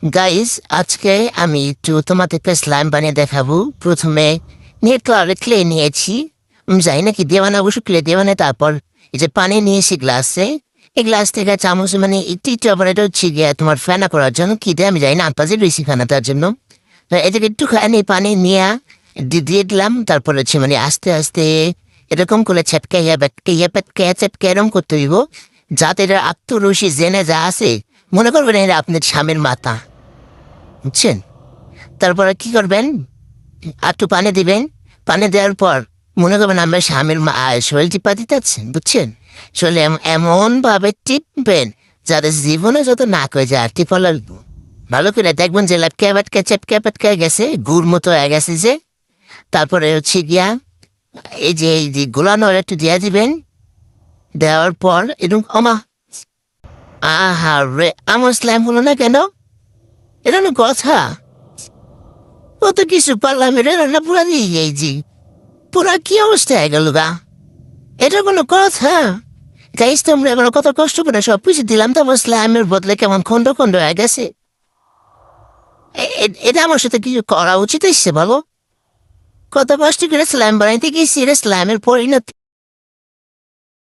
Guys, আজকে আমি একটু তোমাদেরকে স্লাইম বানিয়ে দেখাবো। প্রথমে নেট কালারে ক্লে নিয়েছি। যাই নাকি দেওয়ানা অবশ্য ক্লে দেওয়ানে। তারপর এই যে পানি নিয়েছি গ্লাসে। এই গ্লাস থেকে চামচ মানে একটু একটু আবার এটা হচ্ছে গিয়ে তোমার ফেনা করার জন্য কি দেয় আমি যাই না, আনপাজে রয়েছি ফেনা তার জন্য। তো এদিকে একটুখানি পানি নিয়ে দিয়ে দিলাম। তারপর হচ্ছে মানে আস্তে আস্তে এরকম করে ছেপকাইয়া ব্যাটকাইয়া প্যাটকাইয়া চ্যাপকে এরকম করতে হইব, যাতে এটা আত্মরসি জেনে যা আছে মনে করবেন এটা আপনার স্বামীর মাথা, বুঝছেন? তারপরে কি করবেন, একটু পানি দিবেন। পানি দেওয়ার পর মনে করবেন আমরা স্বামীর শরীর টিপা দিতেছেন, বুঝছেন? শরীরে এমন ভাবে টিপবেন যাতে জীবনে যত না করে যায় টিপা লাগবো। ভালো করে দেখবেন যে ল্যাপকে ব্যাটকে চেপকে প্যাটকে গেছে, গুড় মতো হয়ে গেছে যে। তারপরে হচ্ছে গিয়া এই যে গোলানো একটু দিয়ে দিবেন। দেওয়ার পর এরকম আহা রে, আমার স্ল্যাম হলো না কেন? এটা না কথা, কত কিছু পারলাম, এটা রান্না পুরা দিয়ে গেছি। পুরা কি অবস্থা হয়ে গেল গা? এটা কোনো কথা? গাইস, তোমরা এবার কত কষ্ট করে সব কিছু দিলাম, তো আমার স্ল্যামের বদলে কেমন খন্ড খন্ড হয়ে গেছে। এটা আমার সাথে কিছু করা উচিত হচ্ছে বলো? কত কষ্ট করে স্ল্যাম বানাইতে গেছি, এটা স্ল্যামের পরিণতি